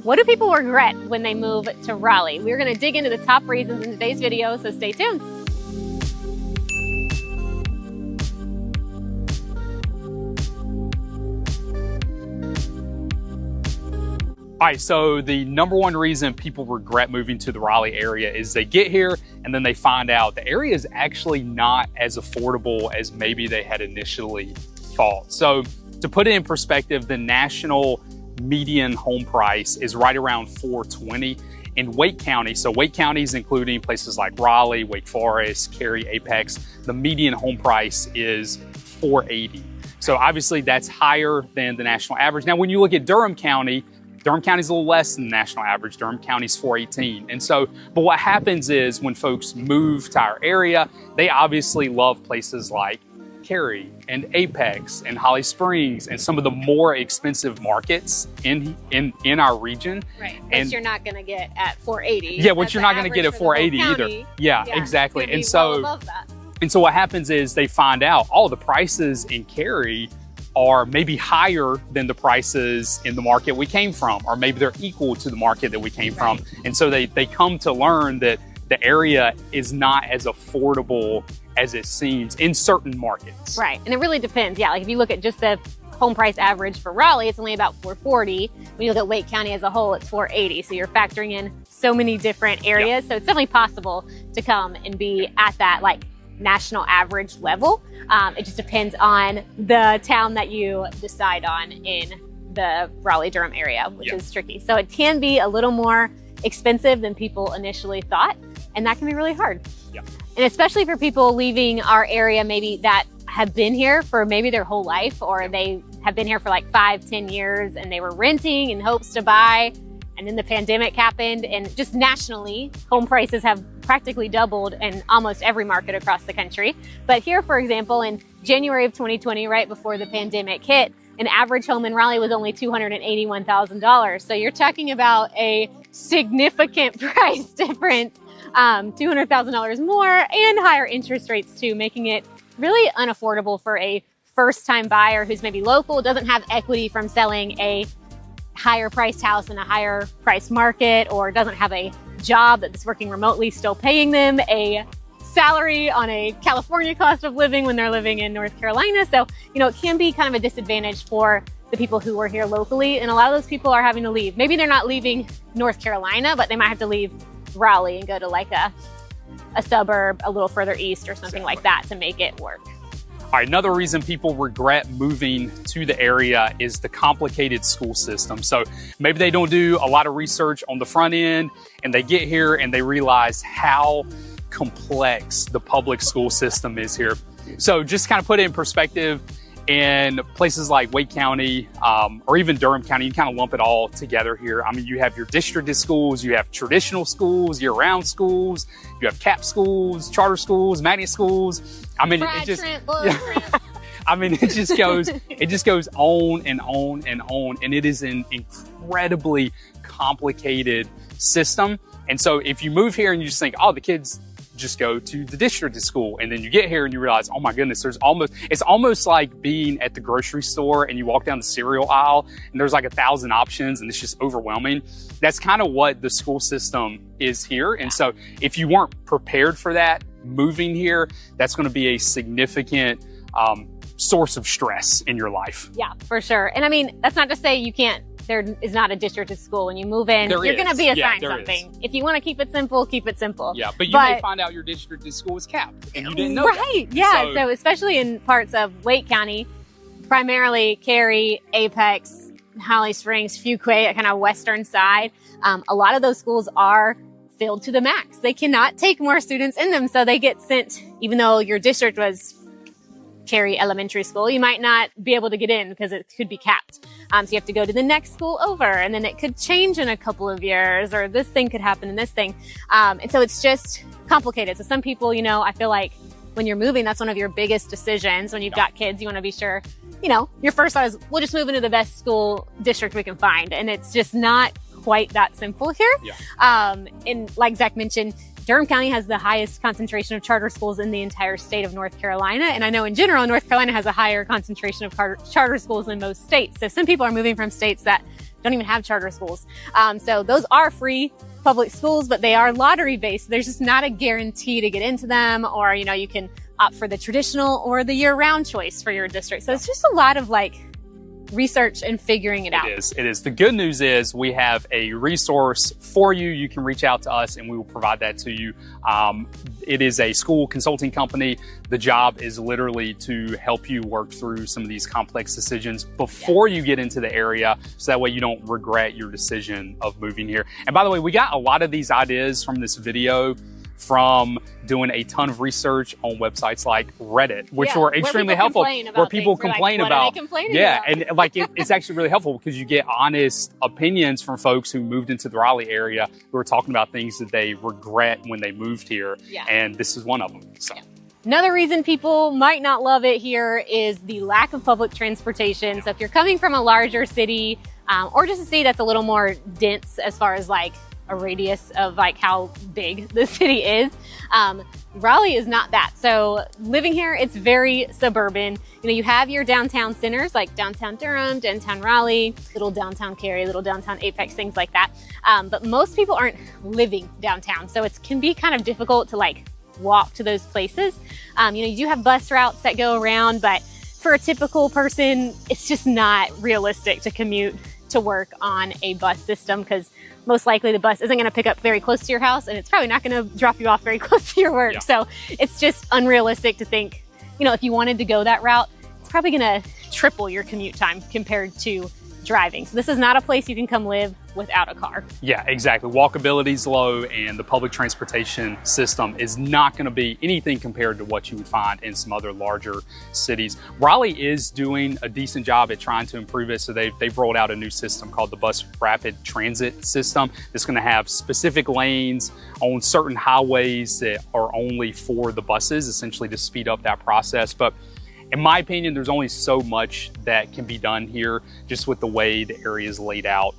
What do people regret when they move to Raleigh? We're going to dig into the top reasons in today's video, so stay tuned. All right, so the number one reason people regret moving to the Raleigh area is they get here and then they find out the area is actually not as affordable as maybe they had initially thought. So to put it in perspective, the national median home price is right around $420 in Wake County. So Wake County is including places like Raleigh, Wake Forest, Cary, Apex. The median home price is $480. So obviously that's higher than the national average. Now, when you look at Durham County is a little less than the national average. Durham County's $418. And so, but what happens is when folks move to our area, they obviously love places like Cary and Apex and Holly Springs and some of the more expensive markets in our region. Right, which you're not gonna get at $480. Yeah, which you're not gonna get at $480 either. Yeah, exactly. And so, well above that. And so what happens is they find out, oh, the prices in Cary are maybe higher than the prices in the market we came from, or maybe they're equal to the market that we came from. And so they come to learn that the area is not as affordable as it seems in certain markets. Right, and it really depends. Yeah, like if you look at just the home price average for Raleigh, it's only about $440. When you look at Wake County as a whole, it's $480. So you're factoring in so many different areas. So it's definitely possible to come and be at that like national average level. It just depends on the town that you decide on in the Raleigh-Durham area, which is tricky. So it can be a little more expensive than people initially thought, and that can be really hard. And especially for people leaving our area, maybe that have been here for maybe their whole life, or they have been here for like 5-10 years and they were renting in hopes to buy, and then the pandemic happened, and just nationally, home prices have practically doubled in almost every market across the country. But here, for example, in January of 2020, right before the pandemic hit, an average home in Raleigh was only $281,000. So you're talking about a significant price difference, $200,000 more, and higher interest rates too, making it really unaffordable for a first-time buyer who's maybe local, doesn't have equity from selling a higher priced house in a higher priced market, or doesn't have a job that's working remotely, still paying them a salary on a California cost of living when they're living in North Carolina. So, you know, it can be kind of a disadvantage for the people who are here locally. And a lot of those people are having to leave. Maybe they're not leaving North Carolina, but they might have to leave Raleigh and go to like a suburb a little further east or something like that to make it work. All right, another reason people regret moving to the area is the complicated school system. So maybe they don't do a lot of research on the front end, and they get here and they realize how complex the public school system is here. So just kind of put it in perspective, in places like Wake County or even Durham County, you kind of lump it all together here. I mean, you have your districted schools, you have traditional schools, year-round schools, you have cap schools, charter schools, magnet schools. I mean, it just, I mean, it just goes on and on and on, and it is an incredibly complicated system. And so if you move here and you just think, oh, the kids just go to the district school, and then you get here and you realize, oh my goodness, it's almost like being at the grocery store and you walk down the cereal aisle and there's like 1,000 options and it's just overwhelming. That's kind of what the school system is here. And so if you weren't prepared for that, moving here, that's going to be a significant source of stress in your life. Yeah, for sure. And I mean, that's not to say there is not a district school. When you move in, you're going to be assigned something. If you want to keep it simple, keep it simple. Yeah, but you may find out your district school is capped and you didn't know that. Right, yeah. So especially in parts of Wake County, primarily Cary, Apex, Holly Springs, Fuquay, kind of western side, a lot of those schools are filled to the max. They cannot take more students in them, so they get sent, even though your district was Cary Elementary School, you might not be able to get in because it could be capped. So you have to go to the next school over, and then it could change in a couple of years, or this thing could happen in this thing. And so it's just complicated. So some people, you know, I feel like when you're moving, that's one of your biggest decisions. When you've got kids, you want to be sure, you know, your first thought is, we'll just move into the best school district we can find. And it's just not quite that simple here. And like Zach mentioned, Durham County has the highest concentration of charter schools in the entire state of North Carolina. And I know in general, North Carolina has a higher concentration of charter schools than most states. So some people are moving from states that don't even have charter schools. So those are free public schools, but they are lottery based. There's just not a guarantee to get into them, or, you know, you can opt for the traditional or the year-round choice for your district. So it's just a lot of like research and figuring it out. It is. The good news is we have a resource for you. You can reach out to us and we will provide that to you. It is a school consulting company. The job is literally to help you work through some of these complex decisions before you get into the area, so that way you don't regret your decision of moving here. And by the way, we got a lot of these ideas from this video from doing a ton of research on websites like Reddit, which were extremely helpful, where people complain about. And like it's actually really helpful because you get honest opinions from folks who moved into the Raleigh area who are talking about things that they regret when they moved here. And this is one of them. So. Another reason people might not love it here is the lack of public transportation. So if you're coming from a larger city, or just a city that's a little more dense as far as like a radius of like how big the city is, Raleigh is not that. So living here, it's very suburban. You know, you have your downtown centers like downtown Durham, downtown Raleigh, little downtown Cary, little downtown Apex, things like that. But most people aren't living downtown. So it can be kind of difficult to like walk to those places. You know, you do have bus routes that go around, but for a typical person, it's just not realistic to commute to work on a bus system, because most likely the bus isn't going to pick up very close to your house, and it's probably not going to drop you off very close to your work. So it's just unrealistic to think, you know, if you wanted to go that route, it's probably going to triple your commute time compared to driving. So this is not a place you can come live without a car. Yeah, exactly. Walkability is low, and the public transportation system is not going to be anything compared to what you would find in some other larger cities. Raleigh is doing a decent job at trying to improve it. So they've rolled out a new system called the Bus Rapid Transit System. It's going to have specific lanes on certain highways that are only for the buses, essentially to speed up that process. But in my opinion, there's only so much that can be done here just with the way the area is laid out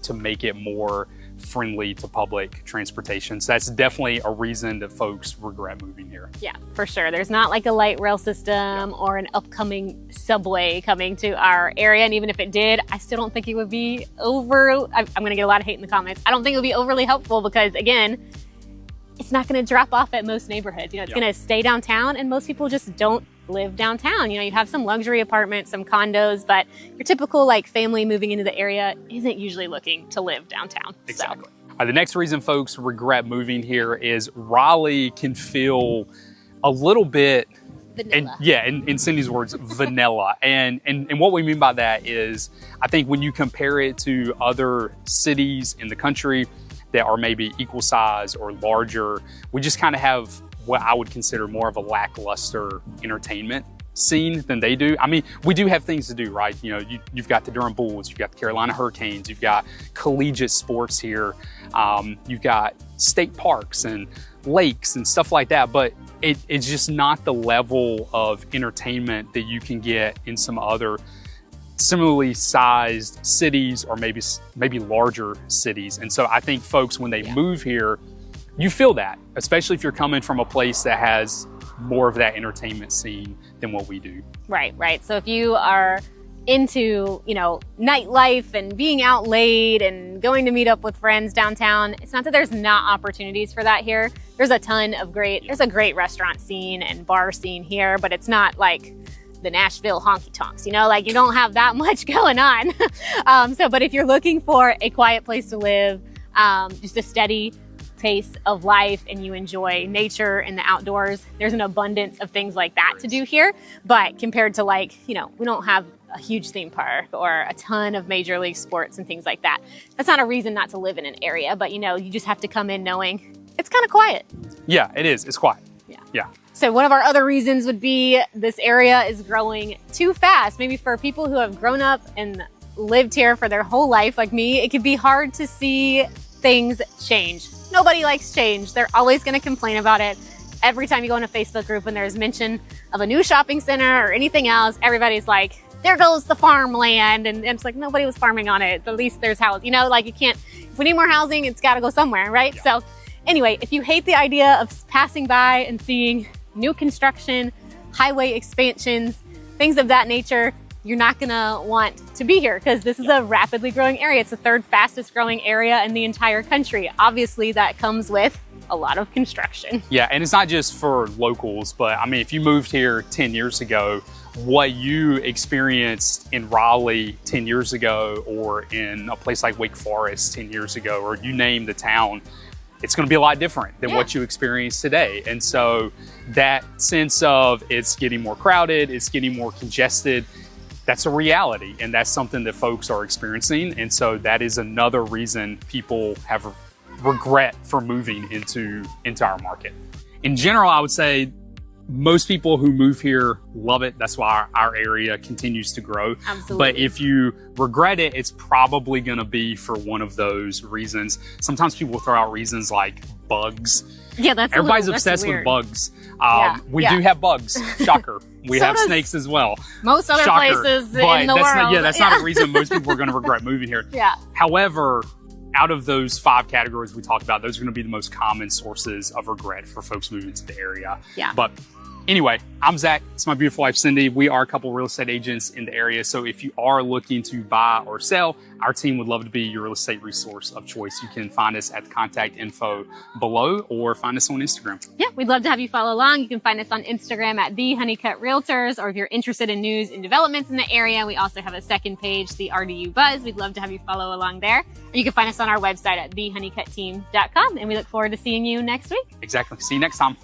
to make it more friendly to public transportation. So that's definitely a reason that folks regret moving here. Yeah, for sure. There's not like a light rail system or an upcoming subway coming to our area. And even if it did, I still don't think it would be I'm going to get a lot of hate in the comments. I don't think it would be overly helpful because, again, it's not going to drop off at most neighborhoods. You know, it's going to stay downtown, and most people just don't live downtown. You know, you have some luxury apartments, some condos, but your typical like family moving into the area isn't usually looking to live downtown. Exactly. The next reason folks regret moving here is Raleigh can feel a little bit vanilla. And in Cindy's words, vanilla. And what we mean by that is, I think when you compare it to other cities in the country that are maybe equal size or larger, we just kind of have what I would consider more of a lackluster entertainment scene than they do. I mean, we do have things to do, right? You know, you've got the Durham Bulls, you've got the Carolina Hurricanes, you've got collegiate sports here, you've got state parks and lakes and stuff like that, but it's just not the level of entertainment that you can get in some other similarly sized cities or maybe larger cities. And so I think folks, when they move here, you feel that, especially if you're coming from a place that has more of that entertainment scene than what we do. Right. So if you are into, you know, nightlife and being out late and going to meet up with friends downtown, it's not that there's not opportunities for that here. There's a ton of there's a great restaurant scene and bar scene here, but it's not like the Nashville honky tonks, you know, like you don't have that much going on. But if you're looking for a quiet place to live, just a steady pace of life, and you enjoy nature and the outdoors, there's an abundance of things like that to do here. But compared to, like, you know, we don't have a huge theme park or a ton of major league sports and things like that. That's not a reason not to live in an area, but you know, you just have to come in knowing it's kind of quiet. Yeah, it is. It's quiet. Yeah. So one of our other reasons would be this area is growing too fast. Maybe for people who have grown up and lived here for their whole life, like me, it could be hard to see things change. Nobody likes change. They're always going to complain about it. Every time you go in a Facebook group and there's mention of a new shopping center or anything else, everybody's like, there goes the farmland. And it's like, nobody was farming on it. At least there's house, you know, like you can't, if we need more housing, it's got to go somewhere, right? Yeah. So anyway, if you hate the idea of passing by and seeing new construction, highway expansions, things of that nature, you're not gonna want to be here because this is a rapidly growing area. It's the third fastest growing area in the entire country. Obviously that comes with a lot of construction. Yeah, and it's not just for locals, but I mean, if you moved here 10 years ago, what you experienced in Raleigh 10 years ago, or in a place like Wake Forest 10 years ago, or you name the town, it's going to be a lot different than what you experience today. And so that sense of it's getting more crowded, it's getting more congested, that's a reality. And that's something that folks are experiencing. And so that is another reason people have regret for moving into our market. In general, I would say most people who move here love it. That's why our area continues to grow. Absolutely. But if you regret it, it's probably going to be for one of those reasons. Sometimes people throw out reasons like bugs. Yeah, that's everybody's obsessed with bugs. We do have bugs. Shocker. We have snakes as well. Most other places in the world. That's not a reason most people are going to regret moving here. Yeah. However, out of those 5 categories we talked about, those are going to be the most common sources of regret for folks moving to the area. Yeah. But anyway, I'm Zach. It's my beautiful wife, Cindy. We are a couple real estate agents in the area. So if you are looking to buy or sell, our team would love to be your real estate resource of choice. You can find us at the contact info below or find us on Instagram. Yeah, we'd love to have you follow along. You can find us on Instagram at the Honeycutt Realtors, or if you're interested in news and developments in the area, we also have a second page, the RDU Buzz. We'd love to have you follow along there. And you can find us on our website at thehoneycutteam.com. And we look forward to seeing you next week. Exactly. See you next time.